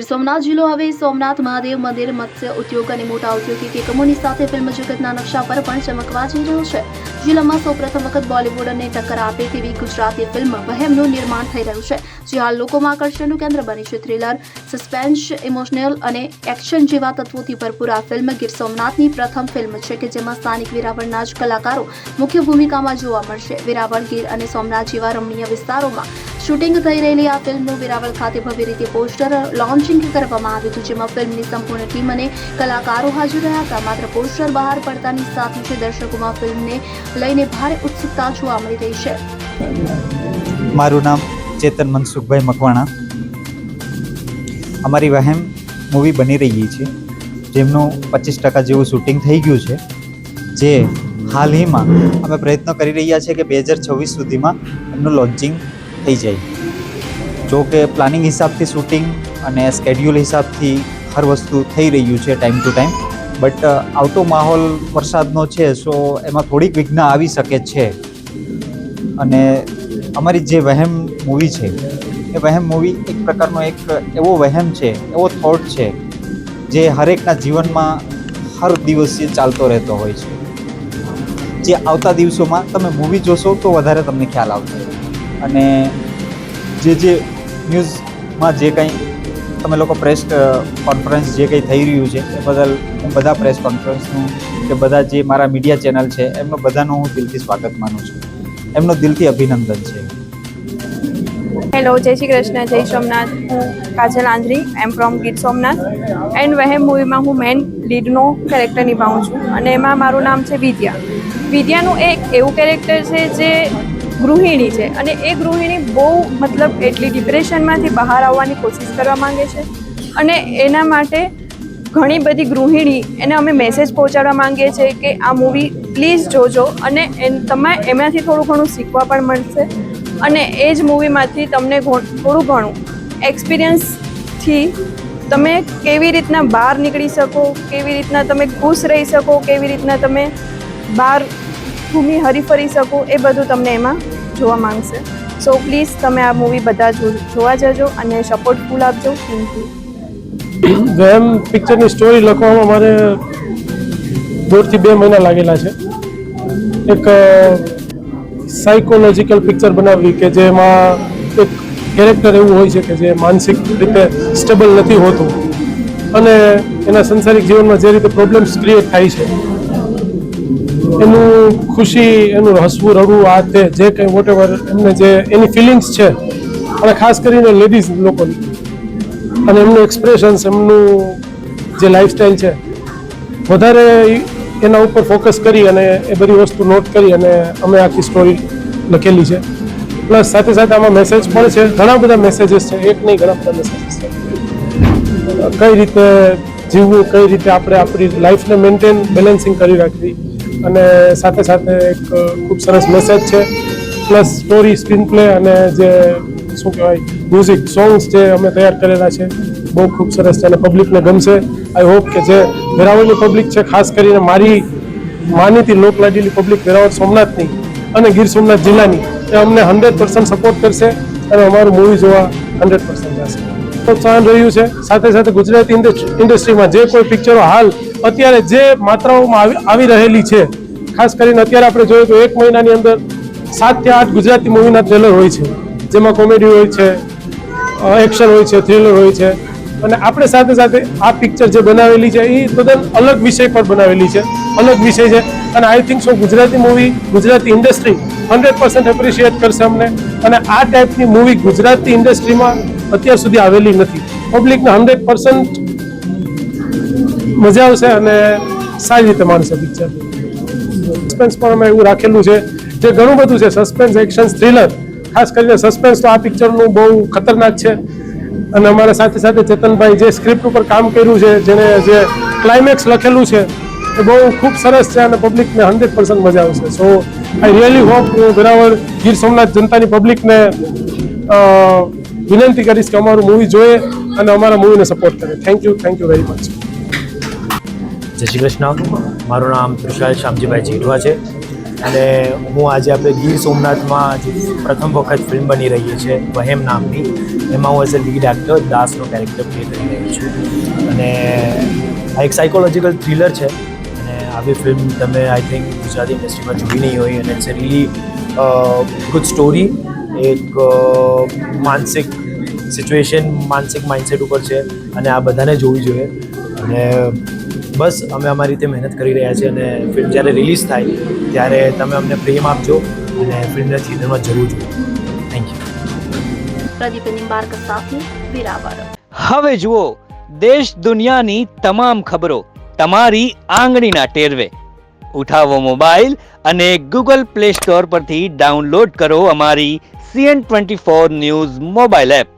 ગીર સોમનાથ જિલ્લો હવે સોમનાથ મહાદેવ મંદિર, મત્સ્ય ઉદ્યોગ અને મોટા ઔદ્યોગિક એકમોની સાથે ફિલ્મ જગતના નકશા પર પણ ચમકવા જઈ રહ્યો છે. જિલ્લામાં સૌપ્રથમ વખત બોલિવૂડને ટક્કર આપે તેવી ગુજરાતી ફિલ્મ વહેમનું નિર્માણ થઈ રહ્યું છે, જે હાલ લોકોમાં આકર્ષણનું કેન્દ્ર બની છે. થ્રિલર, સસ્પેન્સ, ઇમોશનલ અને એક્શન જેવા તત્વોથી ભરપૂર આ ફિલ્મ ગીર સોમનાથની પ્રથમ ફિલ્મ છે કે જેમાં સ્થાનિક વેરાવળના જ કલાકારો મુખ્ય ભૂમિકામાં જોવા મળશે. વેરાવળ, ગીર અને સોમનાથ જેવા રમણીય વિસ્તારોમાં શૂટિંગ થઈ રહેલી આ ફિલ્મનું વેરાવળ ખાતે ભવ્ય રીતે પોસ્ટર લોન્ચિંગ કરવામાં આવ્યું હતું, જેમાં ફિલ્મની સંપૂર્ણ ટીમ અને કલાકારો હાજર રહ્યા હતા. માત્ર પોસ્ટર બહાર પડતાની સાથે જ દર્શકોમાં ફિલ્મને લઈને ભારે ઉત્સુકતા જોવા મળી રહી છે. મારું નામ ચેતન મનસુખભાઈ મકવાણા. અમારી વહેમ મૂવી બની રહી છે, જેમનું 25% જેવું શૂટિંગ થઈ ગયું છે, જે હાલમાં અમે પ્રયત્ન કરી રહ્યા છીએ કે 2026 સુધીમાં એમનું લોન્ચિંગ થઈ જાય. જો કે પ્લાનિંગ હિસાબથી શૂટિંગ અને સ્કેડ્યુલ હિસાબથી હર વસ્તુ થઈ રહ્યું છે ટાઈમ ટુ ટાઈમ, બટ આવતો માહોલ વરસાદનો છે, સો એમાં થોડીક વિઘ્ન આવી શકે છે. અને અમારી જે વહેમ મૂવી છે એ વહેમ મૂવી એક પ્રકારનો એક એવો વહેમ છે, એવો થોટ છે જે હરેકના જીવનમાં હર દિવસે ચાલતો રહેતો હોય છે, જે આવતા દિવસોમાં તમે મૂવી જોશો તો વધારે તમને ખ્યાલ આવશે. અને જે ન્યૂઝમાં જે કંઈ તમે લોકો પ્રેસ કોન્ફરન્સ જે કંઈ થઈ રહ્યું છે એ બદલ હું બધા પ્રેસ કોન્ફરન્સનું કે બધા જે મારા મીડિયા ચેનલ છે એમનો બધાનું હું દિલથી સ્વાગત માનું છું, એમનો દિલથી અભિનંદન છે. હેલો, જય શ્રી કૃષ્ણ, જય સોમનાથ. હું Kajal Anjari, I am from Gir Somnath and Vahem મૂવીમાં હું મેન લીડનો કેરેક્ટર નિભાવું છું અને એમાં મારું નામ છે વિદ્યા. વિદ્યાનું એક એવું કેરેક્ટર છે જે ગૃહિણી છે અને એ ગૃહિણી બહુ એટલી ડિપ્રેશનમાંથી બહાર આવવાની કોશિશ કરવા માંગે છે અને એના માટે ઘણી બધી ગૃહિણી એને અમે મેસેજ પહોંચાડવા માંગીએ છીએ કે આ મૂવી પ્લીઝ જોજો અને તમે એમાંથી થોડું ઘણું શીખવા પણ મળશે અને એ જ મૂવીમાંથી તમને થોડું ઘણું એક્સપિરિયન્સથી તમે કેવી રીતના બહાર નીકળી શકો, કેવી રીતના તમે ખુશ રહી શકો, કેવી રીતના તમે બહાર ઘૂમી હરી ફરી શકો, એ બધું તમને એમાં જોવા માંગશે. સો પ્લીઝ તમે આ મૂવી બધા જોવા જજો અને સપોર્ટ ફૂલ આપજો. Thank you. વહેમ પિક્ચરની સ્ટોરી લખવામાં મારે 1.5 થી 2 મહિના લાગેલા છે. એક સાયકોલોજીકલ પિક્ચર બનાવવી કે જેમાં એક કેરેક્ટર એવું હોય છે કે જે માનસિક રીતે સ્ટેબલ નથી હોતું અને એના સંસારિક જીવનમાં જે રીતે પ્રોબ્લેમ્સ ક્રિએટ થાય છે, એનું ખુશી, એનું હસવું, રડવું, આ તે જે કંઈ વોટેવર એમને જે એની ફિલિંગ્સ છે, અને ખાસ કરીને લેડીઝ લોકોની અને એમનું એક્સપ્રેશન્સ, એમનું જે લાઈફસ્ટાઈલ છે, વધારે એના ઉપર ફોકસ કરી અને એ બધી વસ્તુ નોટ કરી અને અમે આખી સ્ટોરી લખેલી છે. પ્લસ સાથે સાથે આમાં મેસેજ પણ છે, ઘણા બધા મેસેજીસ છે, એક નહીં ઘણા બધા મેસેજીસ છે. કઈ રીતે જીવવું, કઈ રીતે આપણે આપણી લાઈફને મેન્ટેન બેલેન્સિંગ કરી રાખવી, અને સાથે સાથે એક ખૂબ સરસ મેસેજ છે. પ્લસ સ્ટોરી, સ્ક્રીન પ્લે અને જે શું કહેવાય મ્યુઝિક સોંગ્સ જે અમે તૈયાર કરેલા છે બહુ ખૂબ સરસ છે અને પબ્લિકને ગમશે. આઈ હોપ કે જે વેરાવળની પબ્લિક છે, ખાસ કરીને મારી માનીતી લોકલાડીલી પબ્લિક વેરાવળ સોમનાથની અને ગીર સોમનાથ જિલ્લાની, એ અમને 100% સપોર્ટ કરશે અને અમારું મૂવી જોવા 100% જશે. પ્રોત્સાહન રહ્યું છે. સાથે સાથે ગુજરાતી ઇન્ડસ્ટ્રીમાં જે કોઈ પિક્ચરો હાલ અત્યારે જે માત્રાઓમાં આવી રહેલી છે, ખાસ કરીને અત્યારે આપણે જોઈએ તો 1 મહિનાની અંદર 7 થી 8 ગુજરાતી મૂવીના ટ્રેલર હોય છે, જેમાં કોમેડી હોય છે, એક્શન હોય છે, થ્રિલર હોય છે. અને આપણે સાથે સાથે આ પિક્ચર જે બનાવેલી છે એ તદ્દન અલગ વિષય પર બનાવેલી છે, અલગ વિષય છે અને I think so Gujarati movie, Gujarati industry 100% appreciate કરશે અમને. અને આ ટાઈપની મૂવી ગુજરાતી ઇન્ડસ્ટ્રીમાં અત્યાર સુધી આવેલી નથી. પબ્લિકને 100% મજા આવશે અને સારી રીતે માણશે પિક્ચર. સસ્પેન્સ પણ અમે એવું રાખેલું છે જે ઘણું બધું છે, સસ્પેન્સ, એક્શન, થ્રિલર. ખાસ કરીને સસ્પેન્સ તો આ પિક્ચરનું બહુ ખતરનાક છે અને અમારા સાથે સાથે ચેતનભાઈ જે સ્ક્રિપ્ટ ઉપર કામ કર્યું છે, જેને જે ક્લાઇમેક્સ લખેલું છે એ બહુ ખૂબ સરસ છે અને પબ્લિકને 100% મજા આવશે. So I really hope Veraval Gir Somnath જનતાની પબ્લિકને વિનંતી કરીશ કે અમારું મૂવી જોઈએ અને અમારા મૂવીને સપોર્ટ કરે. Thank you very much. જય શ્રી કૃષ્ણ. મારું નામ તૃષાલ શામજીભાઈ જેઠવા છે. અને હું આજે આપણે ગીર સોમનાથમાં જે પ્રથમ વખત ફિલ્મ બની રહી છે વહેમ નામની, એમાં હું એઝ અ લીડ એક્ટર દાસનો કેરેક્ટર પ્લે કરી રહ્યો છું. અને આ એક સાયકોલોજીકલ થ્રિલર છે અને આવી ફિલ્મ તમે આઈ થિંક ગુજરાતી ઇન્ડસ્ટ્રીમાં જોઈ નહીં હોય. અને it's a really good story. એક માનસિક સિચ્યુએશન, માનસિક માઇન્ડસેટ ઉપર છે અને આ બધાને જોવી જોઈએ. અને બસ અમે અમારી રીતે મહેનત કરી રહ્યા છીએ અને ફિલ્મ જ્યારે રિલીઝ થાય ત્યારે તમે અમને પ્રેમ આપજો અને ફિલ્મને થિયેટરમાં જરૂર જોજો. Thank you. પ્રદીપ નિંબાર્કર સાથે વેરાવળ. હવે જુઓ દેશ દુનિયાની તમામ ખબરો તમારી આંગળીના ટેરવે. ઉઠાવો મોબાઈલ અને ગૂગલ પ્લે સ્ટોર પરથી ડાઉનલોડ કરો અમારી CN24 ન્યૂઝ મોબાઈલ એપ.